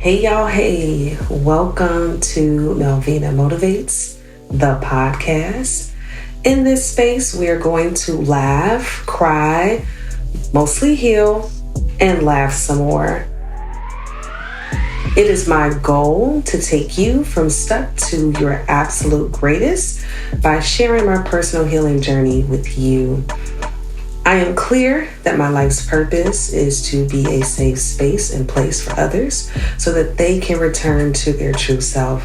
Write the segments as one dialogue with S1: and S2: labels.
S1: Hey y'all, hey, welcome to Melvina Motivates, the podcast. In this space, we are going to laugh, cry, mostly heal, and laugh some more. It is my goal to take you from stuck to your absolute greatest by sharing my personal healing journey with you. I am clear that my life's purpose is to be a safe space and place for others so that they can return to their true self.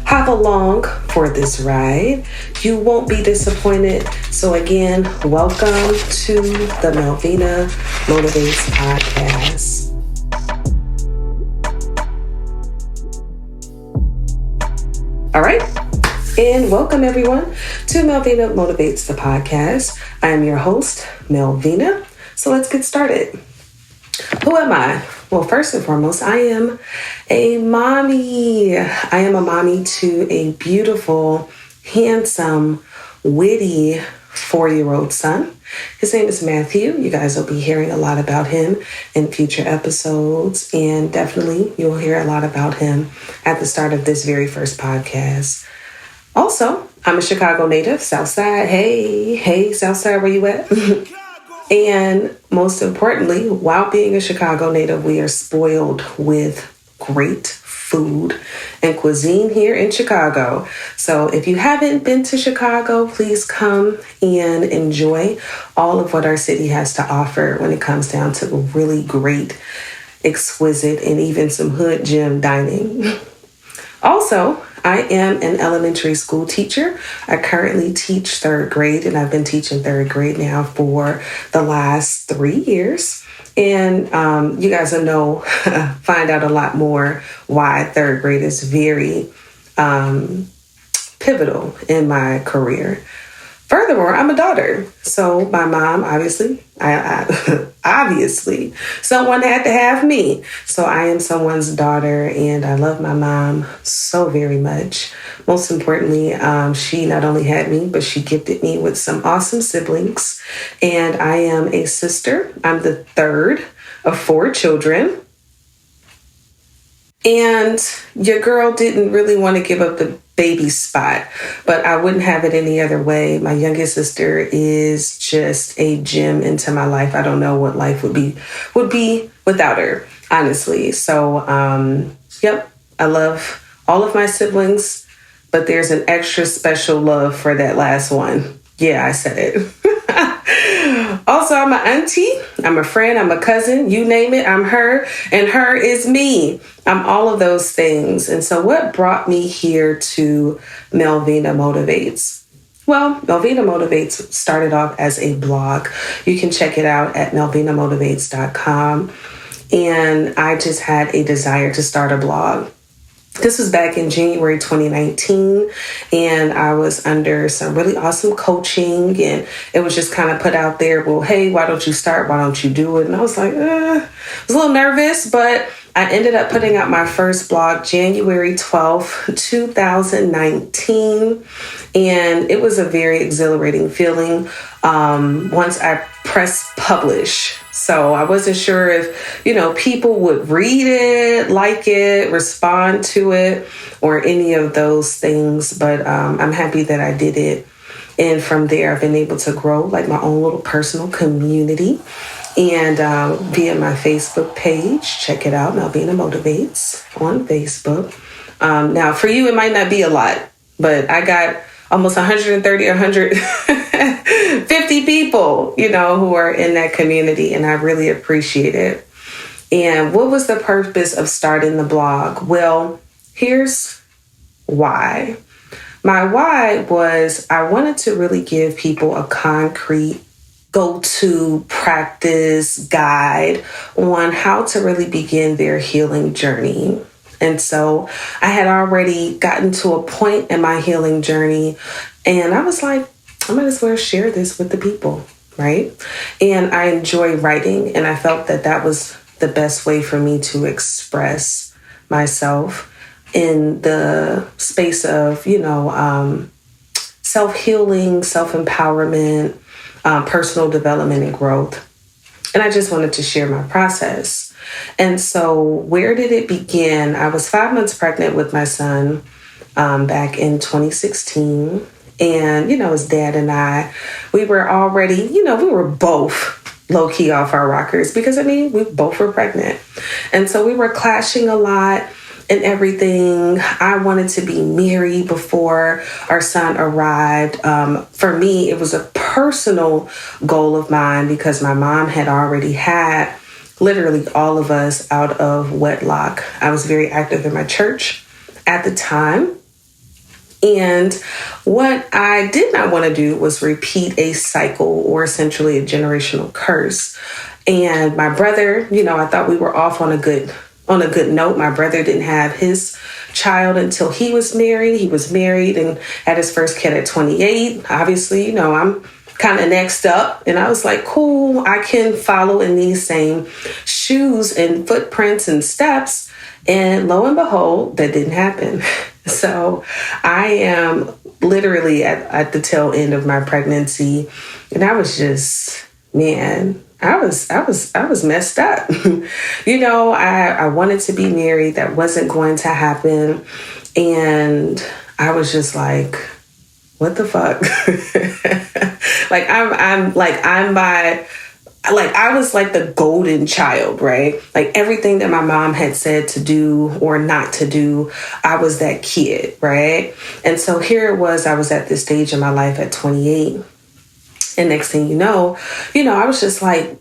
S1: Hop along for this ride. You won't be disappointed. So again, welcome to the Melvina Motivates podcast. All right. And welcome everyone to Melvina Motivates, the podcast. I am your host, Melvina. So let's get started. Who am I? Well, first and foremost, I am a mommy. I am a mommy to a beautiful, handsome, witty 4-year-old son. His name is Matthew. You guys will be hearing a lot about him in future episodes. And definitely you'll hear a lot about him at the start of this very first podcast. Also, I'm a Chicago native, Southside. Hey, Southside, where you at? And most importantly, while being a Chicago native, we are spoiled with great food and cuisine here in Chicago. So if you haven't been to Chicago, please come and enjoy all of what our city has to offer when it comes down to really great, exquisite, and even some hood gym dining. Also, I am an elementary school teacher. I currently teach third grade, and I've been teaching third grade now for the last 3 years. And you guys will know, find out a lot more why third grade is very pivotal in my career. Furthermore, I'm a daughter. So my mom, obviously, obviously, someone had to have me. So I am someone's daughter, and I love my mom so very much. Most importantly, she not only had me, but she gifted me with some awesome siblings. And I am a sister. I'm the third of 4 children. And your girl didn't really want to give up the baby spot, but I wouldn't have it any other way. My youngest sister is just a gem into my life. I don't know what life would be without her, honestly. So, yep, I love all of my siblings, but there's an extra special love for that last one. Yeah, I said it. Also, I'm an auntie, I'm a friend, I'm a cousin, you name it, I'm her, and her is me. I'm all of those things. And so what brought me here to Melvina Motivates? Well, Melvina Motivates started off as a blog. You can check it out at melvinamotivates.com. And I just had a desire to start a blog. This was back in January 2019, and I was under some really awesome coaching, and it was just kind of put out there, well, hey, why don't you start? Why don't you do it? And I was like, I was a little nervous, but I ended up putting out my first blog January 12th, 2019, and it was a very exhilarating feeling once I pressed publish. So I wasn't sure if, people would read it, like it, respond to it, or any of those things. But I'm happy that I did it. And from there, I've been able to grow like my own little personal community. And via my Facebook page, check it out, Melvina Motivates on Facebook. Now, for you, it might not be a lot, but I got almost 130 or 150 people, who are in that community, and I really appreciate it. And what was the purpose of starting the blog? Well, here's why. My why was I wanted to really give people a concrete go-to practice guide on how to really begin their healing journey. And so I had already gotten to a point in my healing journey, and I was like, I might as well share this with the people, right? And I enjoy writing, and I felt that that was the best way for me to express myself in the space of, self-healing, self-empowerment, personal development, and growth. And I just wanted to share my process. And so where did it begin? I was 5 months pregnant with my son back in 2016. And, his dad and I, we were already, we were both low key off our rockers because, we both were pregnant. And so we were clashing a lot and everything. I wanted to be married before our son arrived. For me, it was a personal goal of mine because my mom had already had literally all of us out of wedlock. I was very active in my church at the time. And what I did not want to do was repeat a cycle or essentially a generational curse. And my brother, I thought we were off on a good note. My brother didn't have his child until he was married. He was married and had his first kid at 28. Obviously, I'm kind of next up. And I was like, cool, I can follow in these same shoes and footprints and steps. And lo and behold, that didn't happen. So I am literally at the tail end of my pregnancy. And I was just, man, I was messed up. I wanted to be married. That wasn't going to happen. And I was just like, what the fuck? I was like the golden child, right? Like everything that my mom had said to do or not to do, I was that kid, right? And so here it was, I was at this stage in my life at 28. And next thing you know, I was just like,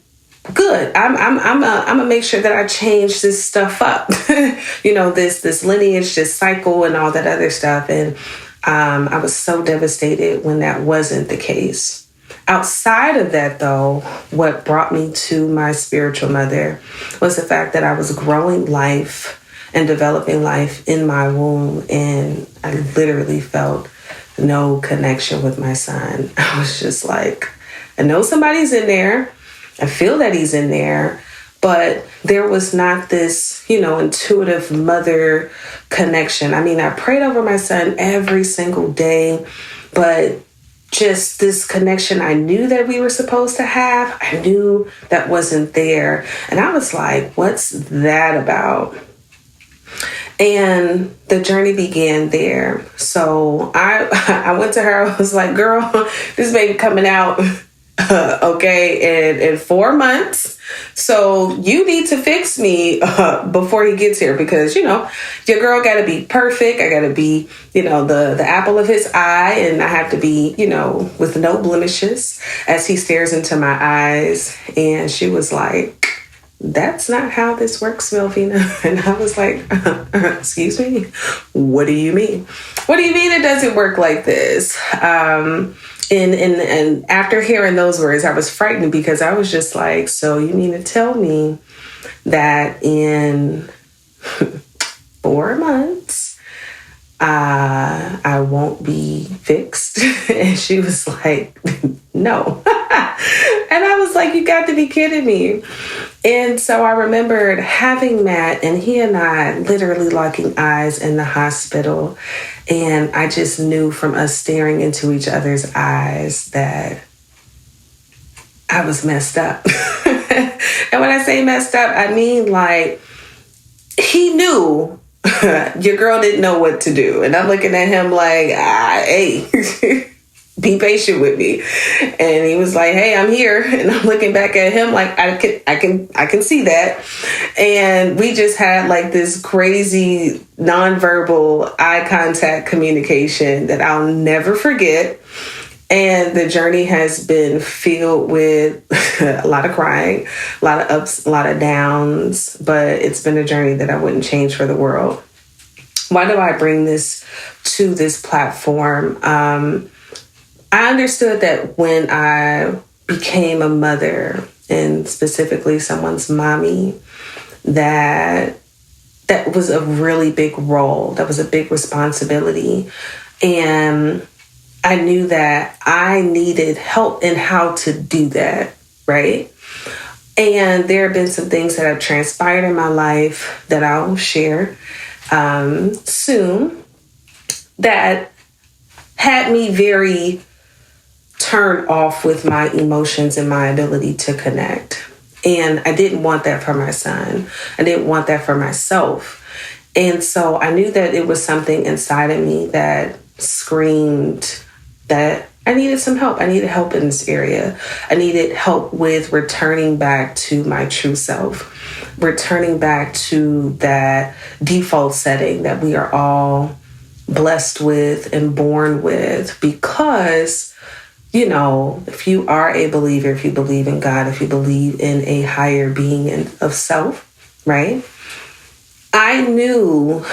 S1: good. I'm gonna make sure that I change this stuff up. This lineage, this cycle and all that other stuff. And I was so devastated when that wasn't the case. Outside of that, though, what brought me to my spiritual mother was the fact that I was growing life and developing life in my womb. And I literally felt no connection with my son. I was just like, I know somebody's in there. I feel that he's in there. But there was not this, intuitive mother connection. I prayed over my son every single day, but just this connection I knew that we were supposed to have, I knew that wasn't there. And I was like, what's that about? And the journey began there. So I went to her. I was like, girl, this baby coming out, okay, in 4 months. So you need to fix me before he gets here because, your girl got to be perfect. I got to be, the apple of his eye. And I have to be, with no blemishes as he stares into my eyes. And she was like, that's not how this works, Melvina. And I was like, excuse me, what do you mean? What do you mean it doesn't work like this? And after hearing those words, I was frightened because I was just like, so you mean to tell me that in 4 months, I won't be fixed? And she was like, no. And I was like, you got to be kidding me. And so I remembered having Matt and he and I literally locking eyes in the hospital. And I just knew from us staring into each other's eyes that I was messed up. And when I say messed up, I mean like he knew your girl didn't know what to do. And I'm looking at him like, hey, be patient with me. And he was like, hey, I'm here. And I'm looking back at him like, I can see that. And we just had like this crazy nonverbal eye contact communication that I'll never forget. And the journey has been filled with a lot of crying, a lot of ups, a lot of downs, but it's been a journey that I wouldn't change for the world. Why do I bring this to this platform? I understood that when I became a mother, and specifically someone's mommy, that was a really big role. That was a big responsibility. And I knew that I needed help in how to do that, right? And there have been some things that have transpired in my life that I'll share soon that had me very turned off with my emotions and my ability to connect. And I didn't want that for my son. I didn't want that for myself. And so I knew that it was something inside of me that screamed that I needed some help. I needed help in this area. I needed help with returning back to my true self, returning back to that default setting that we are all blessed with and born with. Because, you know, if you are a believer, if you believe in God, if you believe in a higher being of self, right? I knew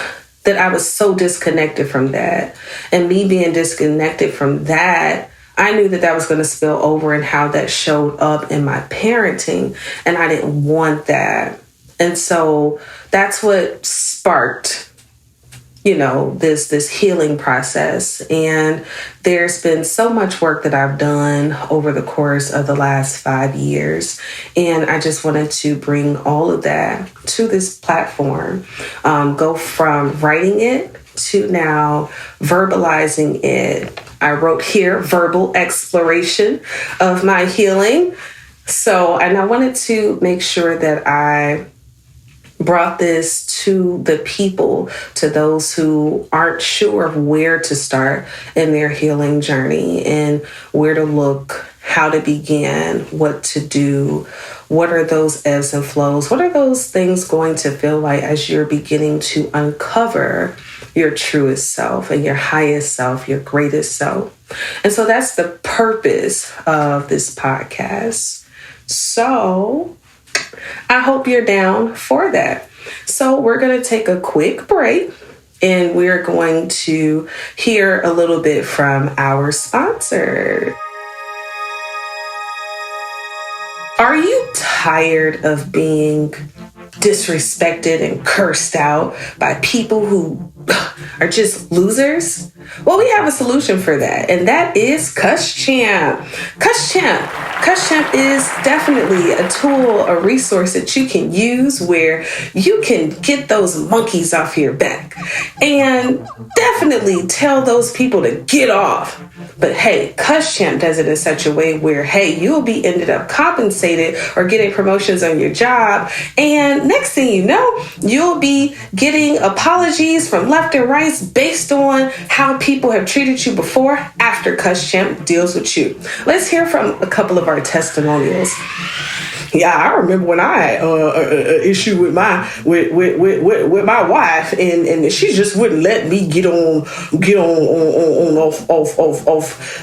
S1: that I was so disconnected from that. And me being disconnected from that, I knew that that was going to spill over and how that showed up in my parenting. And I didn't want that. And so that's what sparked, you know, this healing process. And there's been so much work that I've done over the course of the last 5 years. And I just wanted to bring all of that to this platform, go from writing it to now verbalizing it. I wrote here, verbal exploration of my healing. And I wanted to make sure that I brought this to the people, to those who aren't sure of where to start in their healing journey and where to look, how to begin, what to do, what are those ebbs and flows, what are those things going to feel like as you're beginning to uncover your truest self and your highest self, your greatest self. And so that's the purpose of this podcast. So I hope you're down for that. So we're going to take a quick break and we're going to hear a little bit from our sponsor. Are you tired of being disrespected and cursed out by people who are just losers? Well, we have a solution for that, and that is Cuss Champ. Cuss Champ is definitely a tool, a resource that you can use where you can get those monkeys off your back and definitely tell those people to get off. But hey, Cuss Champ does it in such a way where, hey, you'll be ended up compensated or getting promotions on your job. And next thing you know, you'll be getting apologies from left and right based on how people have treated you before after Cuss Champ deals with you. Let's hear from a couple of our testimonials. Yeah, I remember when I had issue with my wife, and she just wouldn't let me get on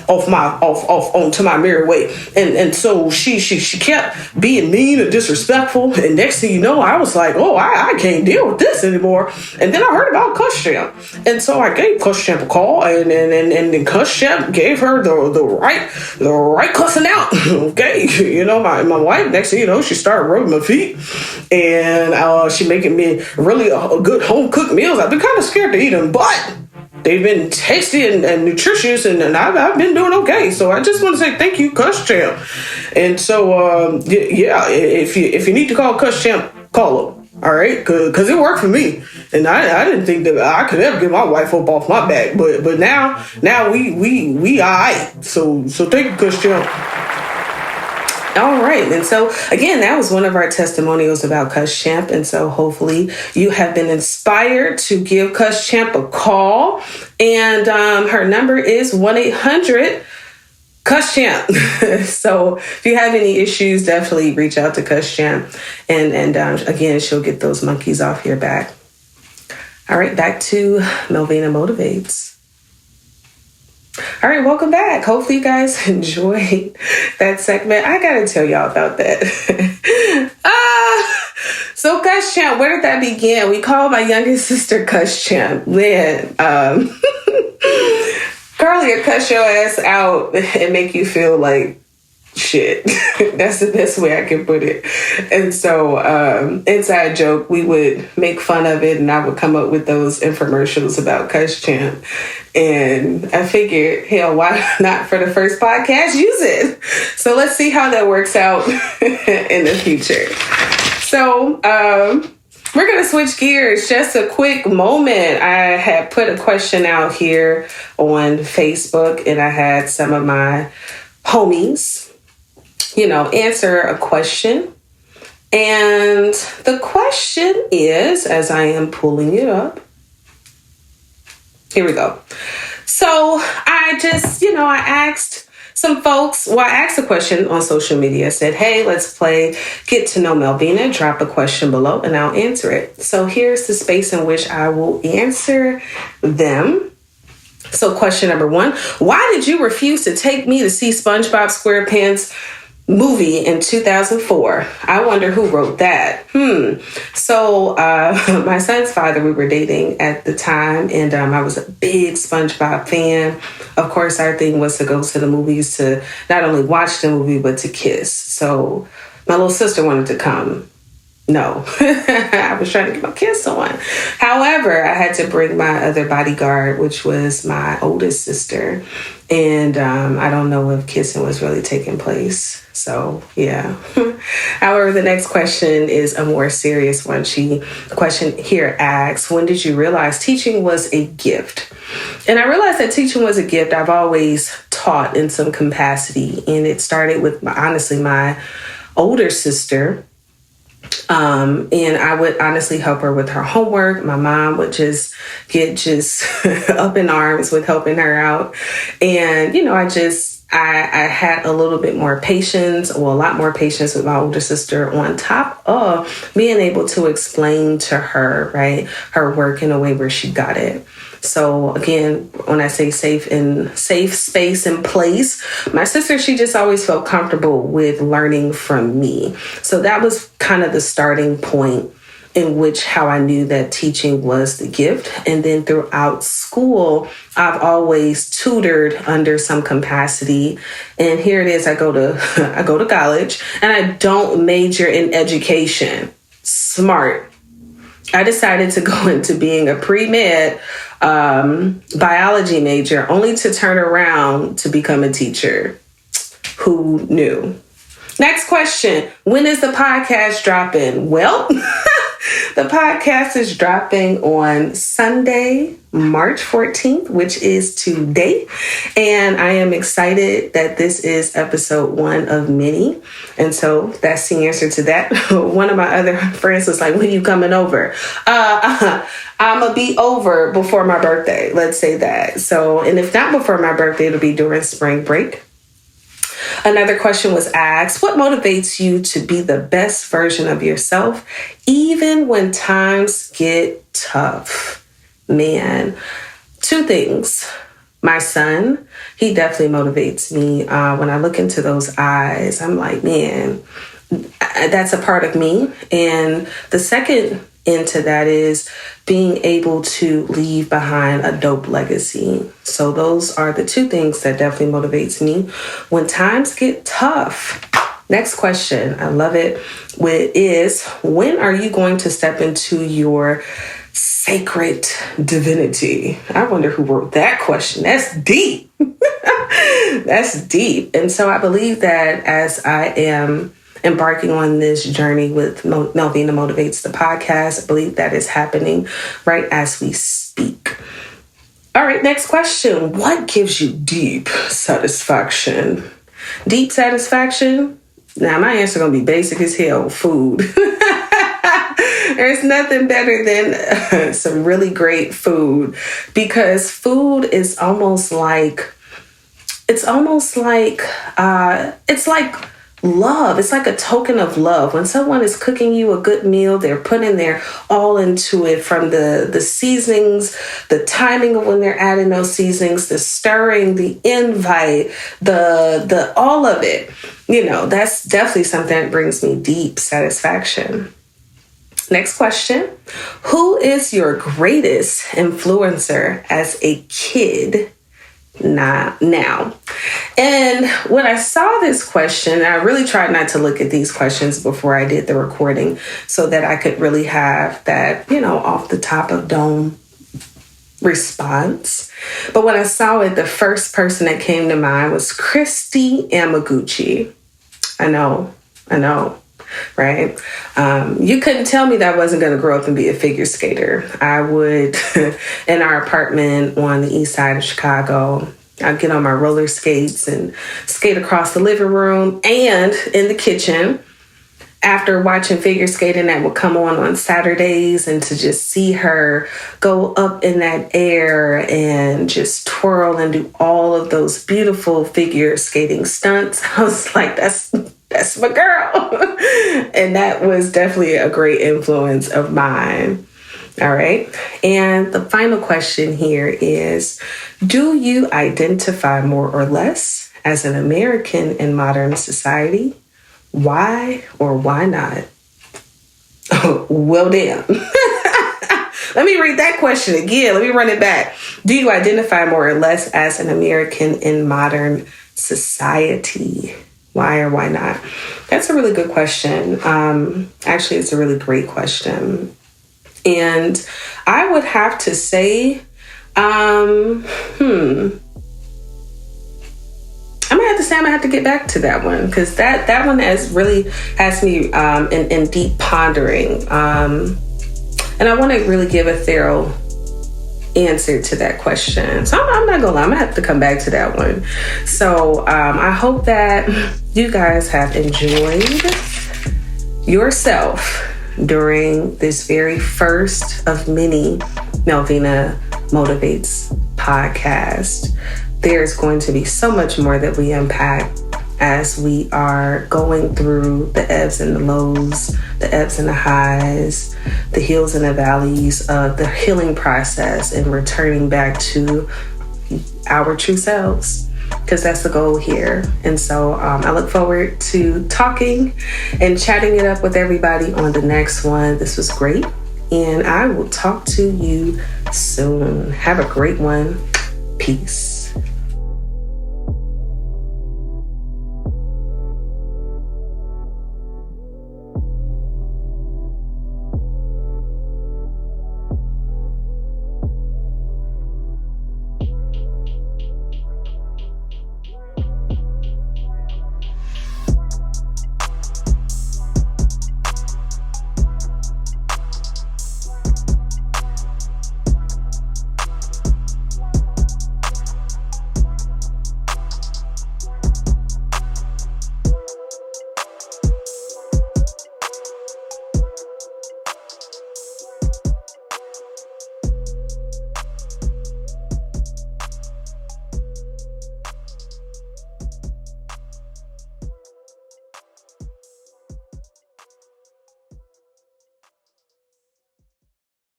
S1: onto my merry way, and so she kept being mean and disrespectful. And next thing you know, I was like, oh, I can't deal with this anymore. And then I heard about Cuss Champ, and so I gave Cuss Champ a call, and then Cuss Champ gave her the right cussing out. Okay, you know, my wife, next thing you know, she started rubbing my feet, and she making me really good home cooked meals. I've been kind of scared to eat them, but they've been tasty and nutritious, and I've been doing okay. So I just want to say thank you, Cuss Champ. And so yeah, if you need to call Cuss Champ, call him. All right, because it worked for me, and I didn't think that I could ever get my wife up off my back, but now we all right. So thank you, Cuss Champ. All right. And so, again, that was one of our testimonials about Cuss Champ. And so hopefully you have been inspired to give Cuss Champ a call. And her number is 1-800 Cuss Champ. So if you have any issues, definitely reach out to Cuss Champ. And again, she'll get those monkeys off your back. All right. Back to Melvina Motivates. All right, welcome back. Hopefully you guys enjoyed that segment. I got to tell y'all about that. So Cuss Champ, where did that begin? We called my youngest sister Cuss Champ. Man, Carly will cuss your ass out and make you feel like shit. That's the best way I can put it. And so inside joke, we would make fun of it, and I would come up with those infomercials about Cuss Champ. And I figured, hell, why not for the first podcast use it? So let's see how that works out in the future. So we're going to switch gears. Just a quick moment. I had put a question out here on Facebook, and I had some of my homies, answer a question. And the question is, as I am pulling it up, here we go. So I just, I asked some folks, I asked a question on social media. I said, hey, let's play Get to Know Melvina. Drop a question below and I'll answer it. So here's the space in which I will answer them. So question number 1, why did you refuse to take me to see SpongeBob SquarePants movie in 2004? I wonder who wrote that. So my son's father, we were dating at the time, and I was a big SpongeBob fan. Of course, our thing was to go to the movies to not only watch the movie, but to kiss. So my little sister wanted to come. No, I was trying to get my kiss on. However, I had to bring my other bodyguard, which was my oldest sister. And I don't know if kissing was really taking place. So, yeah. However, the next question is a more serious one. The question here asks, when did you realize teaching was a gift? And I realized that teaching was a gift. I've always taught in some capacity. And it started with, honestly, my older sister. And I would honestly help her with her homework. My mom would just get up in arms with helping her out. And, I had a little bit more patience, or a lot more patience with my older sister, on top of being able to explain to her, right, her work in a way where she got it. So again, when I say safe space and place, my sister, she just always felt comfortable with learning from me. So that was kind of the starting point in which how I knew that teaching was the gift. And then throughout school, I've always tutored under some capacity. And here it is, I go to college, and I don't major in education. Smart. I decided to go into being a pre-med biology major, only to turn around to become a teacher. Who knew? Next question. When is the podcast dropping? Well, the podcast is dropping on Sunday, March 14th, which is today. And I am excited that this is episode 1 of many. And so that's the answer to that. One of my other friends was like, when are you coming over? I'm going to be over before my birthday. Let's say that. So, and if not before my birthday, it'll be during spring break. Another question was asked, what motivates you to be the best version of yourself, even when times get tough? Man, 2 things. My son, he definitely motivates me. When I look into those eyes, I'm like, man, that's a part of me. And the second into that is being able to leave behind a dope legacy. So those are the 2 things that definitely motivates me when times get tough. Next question, I love it, is when are you going to step into your sacred divinity? I wonder who wrote that question. That's deep. That's deep. And so I believe that as I am embarking on this journey with Melvina Motivates, the podcast, I believe that is happening right as we speak. All right, next question. What gives you deep satisfaction? Deep satisfaction? Now, my answer going to be basic as hell. Food. There's nothing better than some really great food, because food is almost like love. It's like a token of love. When someone is cooking you a good meal, they're putting their all into it, from the seasonings, the timing of when they're adding those seasonings, the stirring, the invite, the all of it. That's definitely something that brings me deep satisfaction. Next question. Who is your greatest influencer as a kid? Now. And when I saw this question, I really tried not to look at these questions before I did the recording, so that I could really have that, off the top of dome response. But when I saw it, the first person that came to mind was Christy Amaguchi. I know, right? You couldn't tell me that I wasn't going to grow up and be a figure skater. I would, in our apartment on the east side of Chicago, I'd get on my roller skates and skate across the living room and in the kitchen. after watching figure skating that would come on Saturdays, and to just see her go up in that air and just twirl and do all of those beautiful figure skating stunts, I was like, that's my girl. And that was definitely a great influence of mine. All right. And the final question here is, do you identify more or less as an American in modern society? Why or why not? Oh, well, damn. Let me read that question again. Let me run it back. Do you identify more or less as an American in modern society? Why or why not? That's a really good question. Actually, it's a really great question. And I would have to say, I'm gonna have to get back to that one, because that one has me in deep pondering. And I want to really give a thorough answer to that question. So I'm not gonna lie, I'm gonna have to come back to that one. So I hope that you guys have enjoyed yourself during this very first of many Melvina Motivates podcast. There's going to be so much more that we unpack as we are going through the ebbs and the lows, the ebbs and the highs, the hills and the valleys of the healing process, and returning back to our true selves, because that's the goal here. And so I look forward to talking and chatting it up with everybody on the next one. This was great, and I will talk to you soon. Have a great one. Peace.